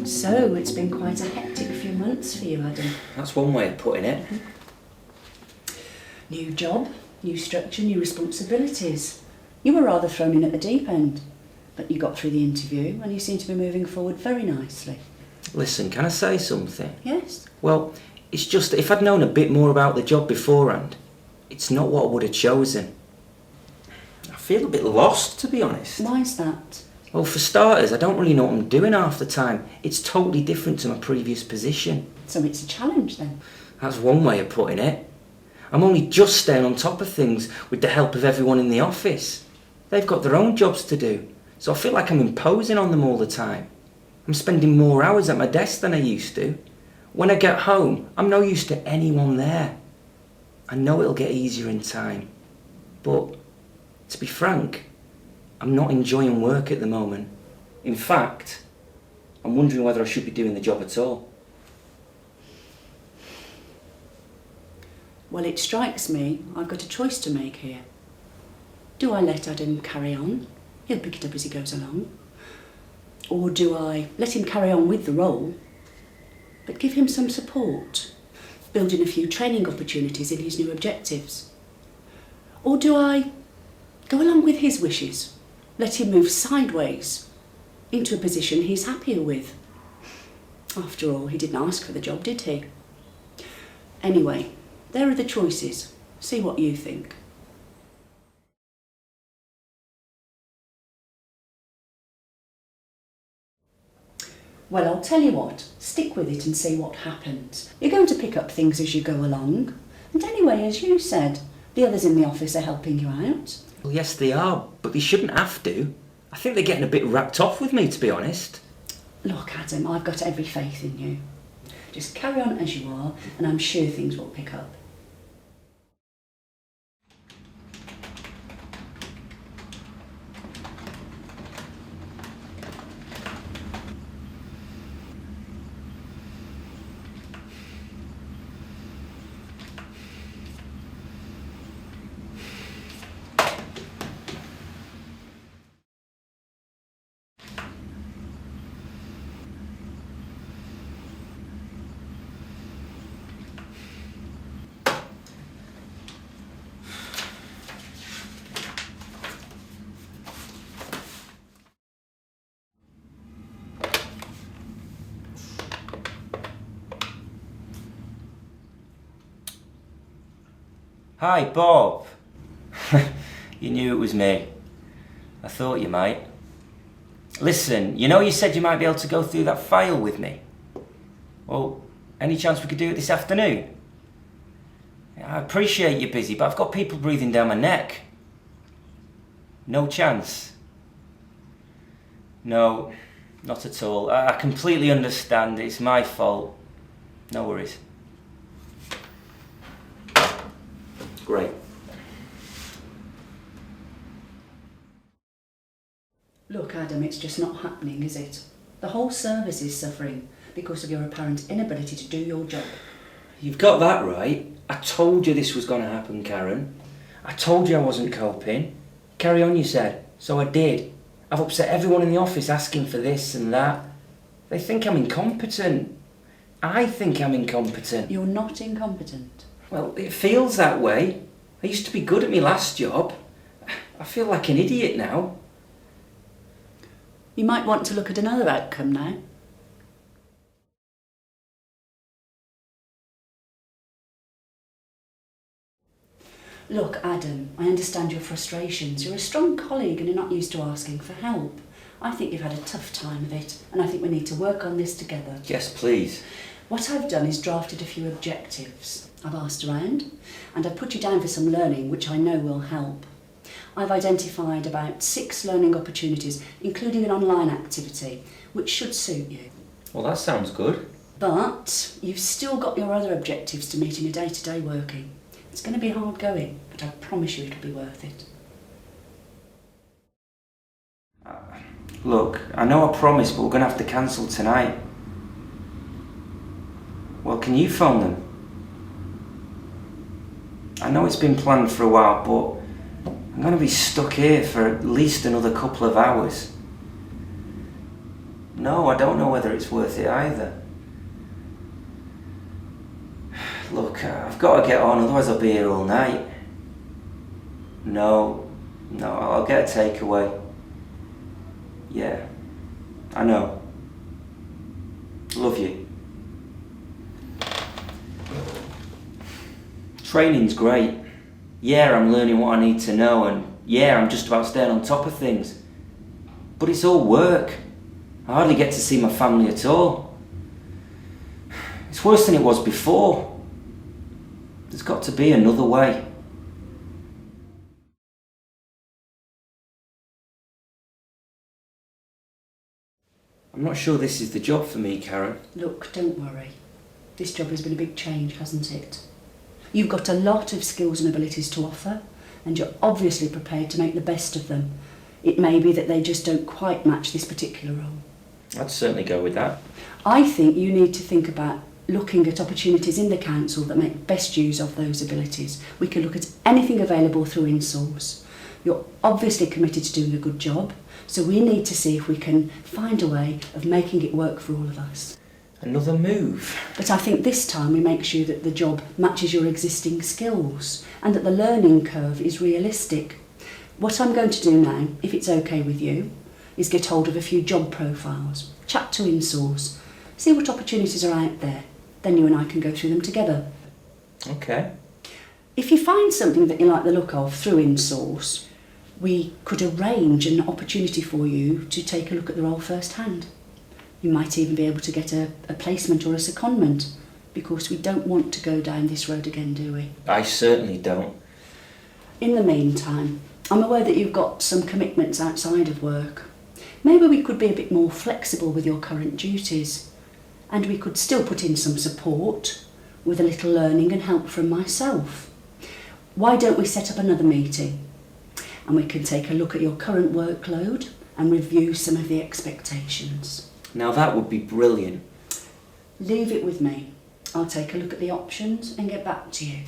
So, it's been quite a hectic few months for you, Adam. That's one way of putting it. New job, new structure, new responsibilities. You were rather thrown in at the deep end, but you got through the interview and you seem to be moving forward very nicely. Listen, can I say something? Yes? Well, it's just that if I'd known a bit more about the job beforehand, it's not what I would have chosen. I feel a bit lost, to be honest. Why's that? Well, for starters, I don't really know what I'm doing half the time. It's totally different to my previous position. So it's a challenge then? That's one way of putting it. I'm only just staying on top of things with the help of everyone in the office. They've got their own jobs to do, so I feel like I'm imposing on them all the time. I'm spending more hours at my desk than I used to. When I get home, I'm no use to anyone there. I know it'll get easier in time, but to be frank, I'm not enjoying work at the moment. In fact, I'm wondering whether I should be doing the job at all. Well, it strikes me I've got a choice to make here. Do I let Adam carry on? He'll pick it up as he goes along. Or do I let him carry on with the role, but give him some support, build in a few training opportunities in his new objectives? Or do I go along with his wishes, let him move sideways into a position he's happier with? After all, he didn't ask for the job, did he? Anyway, there are the choices. See what you think. Well, I'll tell you what, stick with it and see what happens. You're going to pick up things as you go along. And anyway, as you said, the others in the office are helping you out. Well, yes, they are, but they shouldn't have to. I think they're getting a bit wrapped off with me, to be honest. Look, Adam, I've got every faith in you. Just carry on as you are, and I'm sure things will pick up. Hi, Bob. You knew it was me. I thought you might. Listen, you know you said you might be able to go through that file with me? Well, any chance we could do it this afternoon? I appreciate you're busy, but I've got people breathing down my neck. No chance? No, not at all. I completely understand. It's my fault. No worries. Great. Look, Adam, it's just not happening, is it? The whole service is suffering because of your apparent inability to do your job. You've got that right. I told you this was going to happen, Karen. I told you I wasn't coping. Carry on, you said. So I did. I've upset everyone in the office asking for this and that. They think I'm incompetent. I think I'm incompetent. You're not incompetent. Well, it feels that way. I used to be good at my last job. I feel like an idiot now. You might want to look at another outcome now. Look, Adam, I understand your frustrations. You're a strong colleague and you're not used to asking for help. I think you've had a tough time of it, and I think we need to work on this together. Yes, please. What I've done is drafted a few objectives. I've asked around, and I've put you down for some learning, which I know will help. I've identified about 6 learning opportunities, including an online activity, which should suit you. Well, that sounds good. But you've still got your other objectives to meet in your day-to-day working. It's going to be hard going, but I promise you it'll be worth it. Look, I know I promised, but we're going to have to cancel tonight. Well, can you phone them? I know it's been planned for a while, but I'm going to be stuck here for at least another couple of hours. No, I don't know whether it's worth it either. Look, I've got to get on, otherwise I'll be here all night. No, I'll get a takeaway. Yeah, I know. Love you. Training's great. Yeah, I'm learning what I need to know, and yeah, I'm just about staying on top of things. But it's all work. I hardly get to see my family at all. It's worse than it was before. There's got to be another way. I'm not sure this is the job for me, Karen. Look, don't worry. This job has been a big change, hasn't it? You've got a lot of skills and abilities to offer, and you're obviously prepared to make the best of them. It may be that they just don't quite match this particular role. I'd certainly go with that. I think you need to think about looking at opportunities in the council that make best use of those abilities. We can look at anything available through InSource. You're obviously committed to doing a good job, so we need to see if we can find a way of making it work for all of us. Another move. But I think this time we make sure that the job matches your existing skills and that the learning curve is realistic. What I'm going to do now, if it's okay with you, is get hold of a few job profiles, chat to InSource, see what opportunities are out there. Then you and I can go through them together. Okay. If you find something that you like the look of through InSource, we could arrange an opportunity for you to take a look at the role firsthand. You might even be able to get a placement or a secondment, because we don't want to go down this road again, do we? I certainly don't. In the meantime, I'm aware that you've got some commitments outside of work. Maybe we could be a bit more flexible with your current duties, and we could still put in some support with a little learning and help from myself. Why don't we set up another meeting, and we can take a look at your current workload and review some of the expectations. Now that would be brilliant. Leave it with me. I'll take a look at the options and get back to you.